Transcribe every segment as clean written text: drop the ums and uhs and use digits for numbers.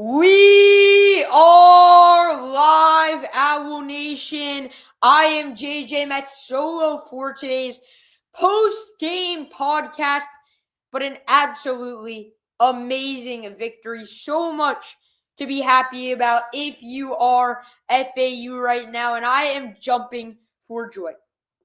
We are live, Owl Nation. I am JJ Met solo for today's post-game podcast, but an absolutely amazing victory. So much to be happy about if you are FAU right now, and I am jumping for joy.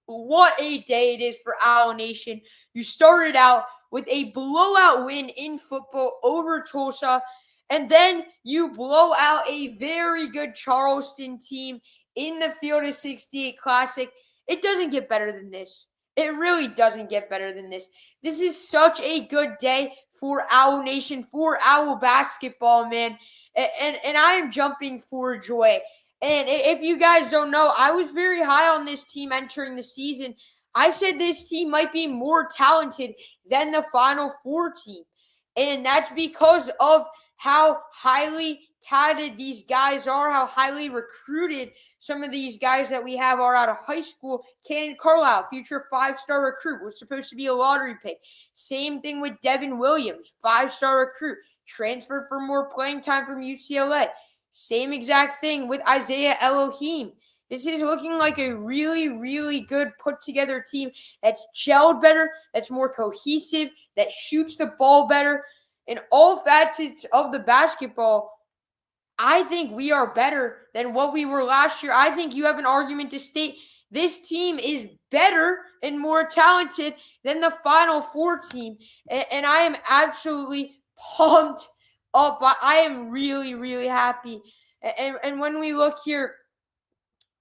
What a day it is for Owl Nation. You started out with a blowout win in football over Tulsa, and then you blow out a very good Charleston team in the Field of 68 Classic. It doesn't get better than this. It really doesn't get better than this. This is such a good day for Owl Nation, for Owl basketball, man. And I am jumping for joy. And if you guys don't know, I was very high on this team entering the season. I said this team might be more talented than the Final Four team. And that's because of how highly touted these guys are, how highly recruited some of these guys that we have are out of high school. Cannon Carlisle, future 5-star recruit, was supposed to be a lottery pick. Same thing with Devin Williams, 5-star recruit, transferred for more playing time from UCLA. Same exact thing with Isaiah Elohim. This is looking like a really, really good put-together team that's gelled better, that's more cohesive, that shoots the ball better. In all facets of the basketball, I think we are better than what we were last year. I think you have an argument to state this team is better and more talented than the Final Four team. And I am absolutely pumped up. I am really, really happy. And when we look here,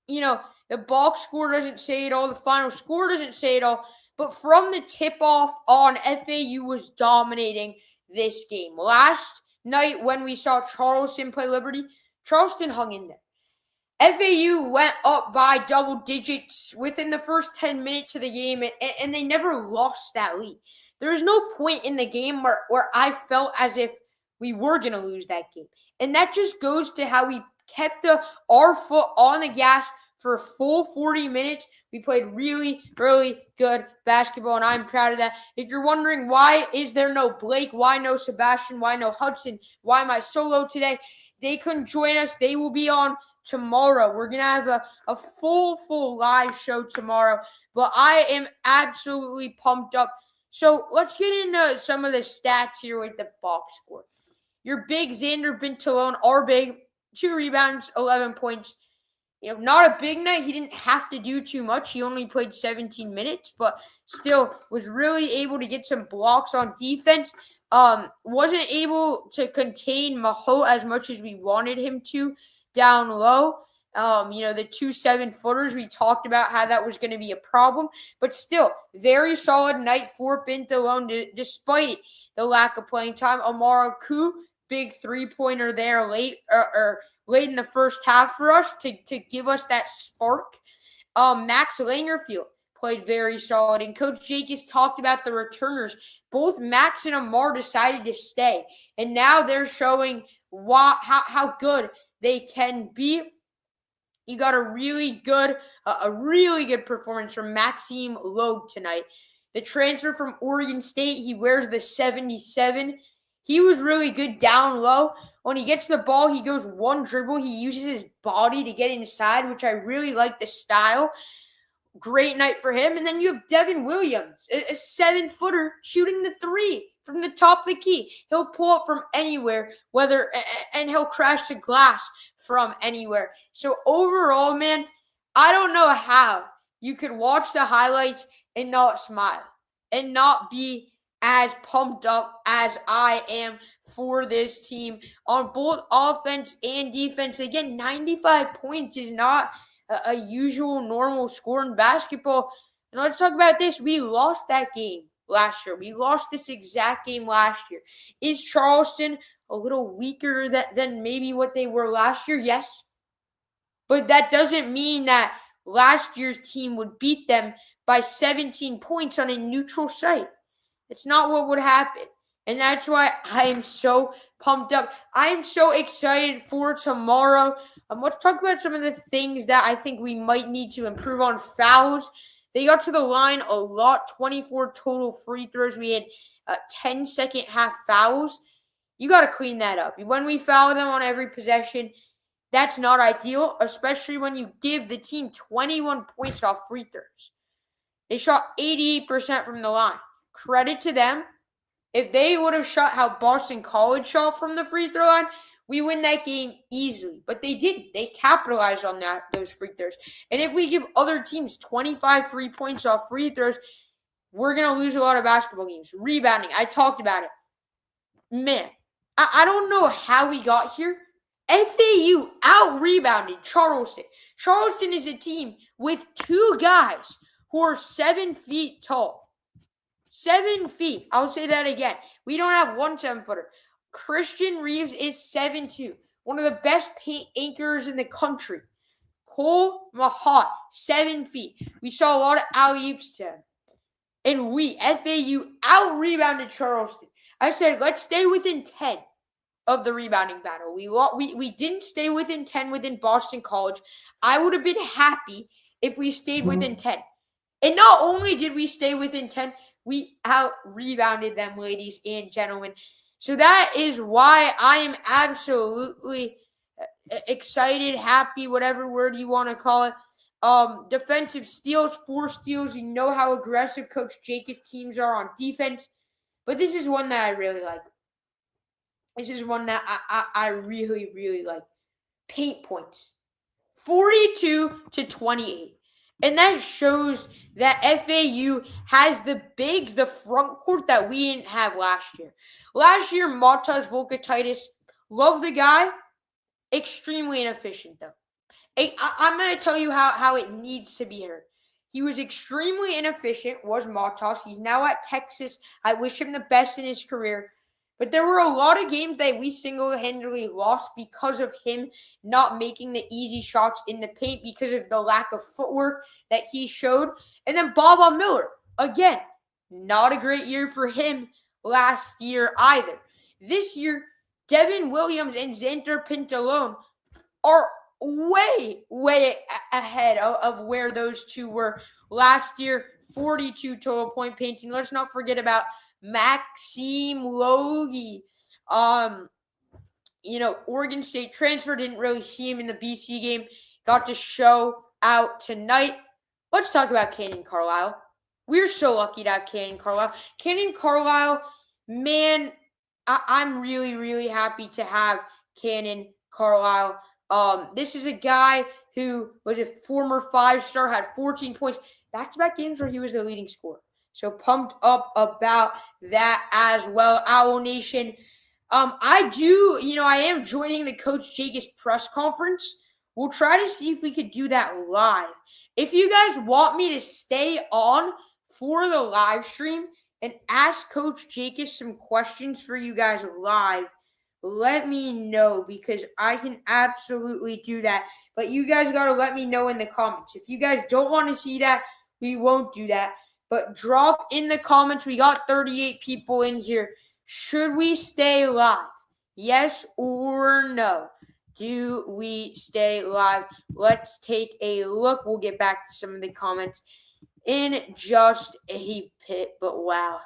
the box score doesn't say it all. The final score doesn't say it all. But from the tip-off on, FAU was dominating this game. Last night when we saw Charleston play Liberty, Charleston hung in there. FAU went up by double digits within the first 10 minutes of the game, and they never lost that lead. There was no point in the game where I felt as if we were going to lose that game. And that just goes to how we kept our foot on the gas for a full 40 minutes. We played really, really good basketball, and I'm proud of that. If you're wondering why is there no Blake, why no Sebastian, why no Hudson, why am I solo today, they couldn't join us. They will be on tomorrow. We're going to have a full live show tomorrow, but I am absolutely pumped up. So let's get into some of the stats here with the box score. Your big Xander Bentalone, our big, 2 rebounds, 11 points. Not a big night. He didn't have to do too much. He only played 17 minutes, but still was really able to get some blocks on defense. Wasn't able to contain Maho as much as we wanted him to down low. The 2 7-footers, we talked about how that was going to be a problem, but still, very solid night for Bentalone despite the lack of playing time. Amara Koo, big 3-pointer there late in the first half for us to give us that spark. Max Langerfield played very solid, and Coach Jake has talked about the returners. Both Max and Amar decided to stay, and now they're showing how good they can be. You got a really good performance from Maxime Logue tonight. The transfer from Oregon State, he wears the 77. He was really good down low. When he gets the ball, he goes one dribble. He uses his body to get inside, which I really like the style. Great night for him. And then you have Devin Williams, a 7-footer shooting the 3 from the top of the key. He'll pull up from anywhere, and he'll crash the glass from anywhere. So overall, man, I don't know how you could watch the highlights and not smile and not be as pumped up as I am for this team on both offense and defense. Again, 95 points is not a usual normal score in basketball. And let's talk about this. We lost that game last year. We lost this exact game last year. Is Charleston a little weaker than maybe what they were last year? Yes. But that doesn't mean that last year's team would beat them by 17 points on a neutral site. It's not what would happen. And that's why I am so pumped up. I am so excited for tomorrow. Let's talk about some of the things that I think we might need to improve on. Fouls. They got to the line a lot, 24 total free throws. We had 10 second half fouls. You got to clean that up. When we foul them on every possession, that's not ideal, especially when you give the team 21 points off free throws. They shot 88% from the line. Credit to them. If they would have shot how Boston College shot from the free throw line, we win that game easily. But they didn't. They capitalized on those free throws. And if we give other teams 25 free points off free throws, we're going to lose a lot of basketball games. Rebounding, I talked about it. Man, I don't know how we got here. FAU out-rebounded Charleston. Charleston is a team with two guys who are 7 feet tall. 7 feet. I'll say that again. We don't have one 7-footer. Christian Reeves is 7'2", one of the best paint anchors in the country. Cole Mahat, 7 feet. We saw a lot of alley-oops to him. And FAU, out-rebounded Charleston. I said, let's stay within 10 of the rebounding battle. We didn't stay within 10 within Boston College. I would have been happy if we stayed within 10. And not only did we stay within 10, we out-rebounded them, ladies and gentlemen. So that is why I am absolutely excited, happy, whatever word you want to call it. Defensive steals, 4 steals. You know how aggressive Coach Jacob's teams are on defense. But this is one that I really like. This is one that I really, really like. Paint points. 42-28. And that shows that FAU has the bigs, the front court that we didn't have last year. Last year, Matas Volkatitis, love the guy, extremely inefficient though. I'm going to tell you how it needs to be heard. He was extremely inefficient, was Matas. He's now at Texas. I wish him the best in his career. But there were a lot of games that we single-handedly lost because of him not making the easy shots in the paint because of the lack of footwork that he showed. And then Baba Miller, again, not a great year for him last year either. This year, Devin Williams and Xander Pintalone are way ahead of where those two were last year. 42 total point painting. Let's not forget about Maxime Logie. Oregon State transfer, didn't really see him in the BC game. Got to show out tonight. Let's talk about Cannon Carlisle. We're so lucky to have Cannon Carlisle. Cannon Carlisle, man, I'm really, really happy to have Cannon Carlisle. This is a guy who was a former 5-star, had 14 points. Back-to-back games where he was the leading scorer. So pumped up about that as well. Owl Nation. I am joining the Coach Jacobs press conference. We'll try to see if we could do that live. If you guys want me to stay on for the live stream and ask Coach Jacobs some questions for you guys live, let me know because I can absolutely do that. But you guys got to let me know in the comments. If you guys don't want to see that, we won't do that. But drop in the comments. We got 38 people in here. Should we stay live? Yes or no? Do we stay live? Let's take a look. We'll get back to some of the comments in just a bit. But wow.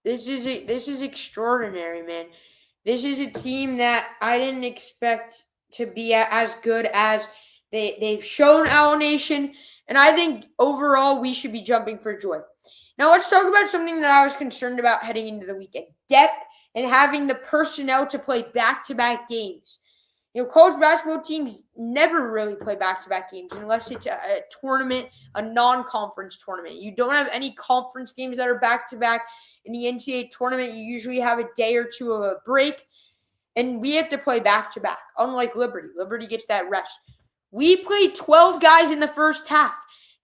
This is extraordinary, man. This is a team that I didn't expect to be as good as they've shown, Owl Nation. And I think overall we should be jumping for joy. Now let's talk about something that I was concerned about heading into the weekend. Depth and having the personnel to play back-to-back games. College basketball teams never really play back-to-back games unless it's a tournament, a non-conference tournament. You don't have any conference games that are back-to-back. In the NCAA tournament, you usually have a day or two of a break. And we have to play back-to-back, unlike Liberty. Liberty gets that rest. We played 12 guys in the first half.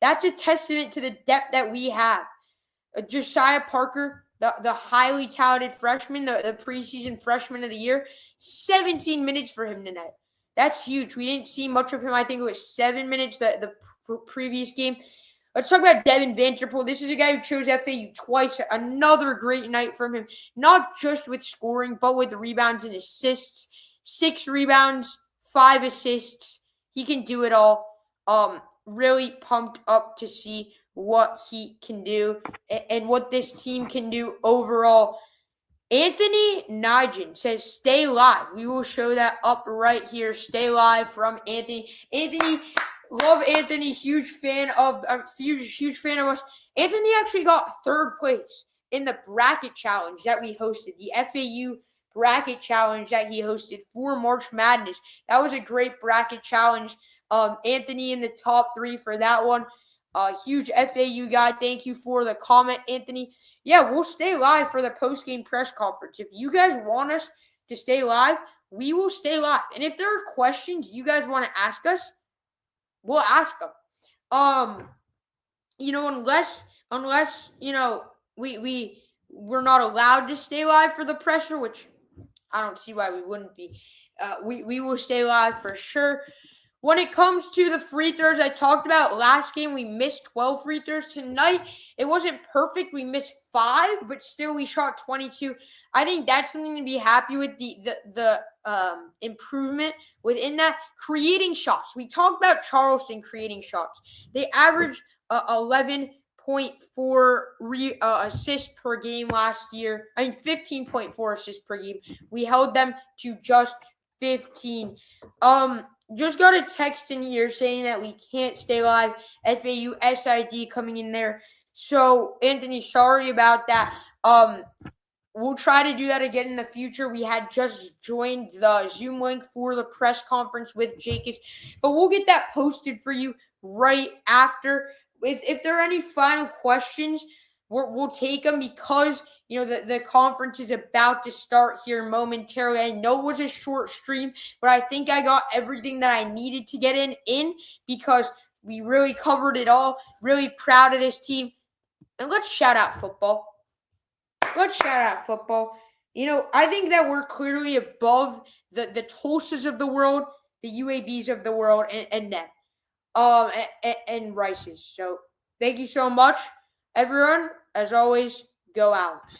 That's a testament to the depth that we have. Josiah Parker, the highly talented freshman, the preseason freshman of the year, 17 minutes for him tonight. That's huge. We didn't see much of him. I think it was 7 minutes the previous game. Let's talk about Devin Vanderpool. This is a guy who chose FAU twice. Another great night from him, not just with scoring, but with the rebounds and assists. 6 rebounds, 5 assists. He can do it all. Really pumped up to see what he can do and what this team can do overall. Anthony Nigel says, stay live. We will show that up right here. Stay live from Anthony. Anthony, love Anthony. Huge fan of us. Anthony actually got third place in the bracket challenge that we hosted, the FAU bracket challenge that he hosted for March Madness. That was a great bracket challenge. Anthony in the top 3 for that one. Huge FAU guy. Thank you for the comment, Anthony. Yeah, we'll stay live for the post-game press conference. If you guys want us to stay live, we will stay live. And if there are questions you guys want to ask us, we'll ask them. Unless we're not allowed to stay live for the presser, which I don't see why we wouldn't be. We will stay live for sure. When it comes to the free throws I talked about last game, we missed 12 free throws. Tonight, it wasn't perfect. We missed 5, but still we shot 22. I think that's something to be happy with, the improvement within that. Creating shots. We talked about Charleston creating shots. They averaged 11.4 assists per game last year. 15.4 assists per game. We held them to just 15. Just got a text in here saying that we can't stay live. FAU SID coming in there. So, Anthony, sorry about that. We'll try to do that again in the future. We had just joined the Zoom link for the press conference with Jacobs, but we'll get that posted for you right after. If there are any final questions, we'll take them, because the conference is about to start here momentarily. I know it was a short stream, but I think I got everything that I needed to get in because we really covered it all. Really proud of this team. And let's shout out football. I think that we're clearly above the Tulsas of the world, the UABs of the world, and them. And Rice's. So thank you so much, everyone. As always, go Owls.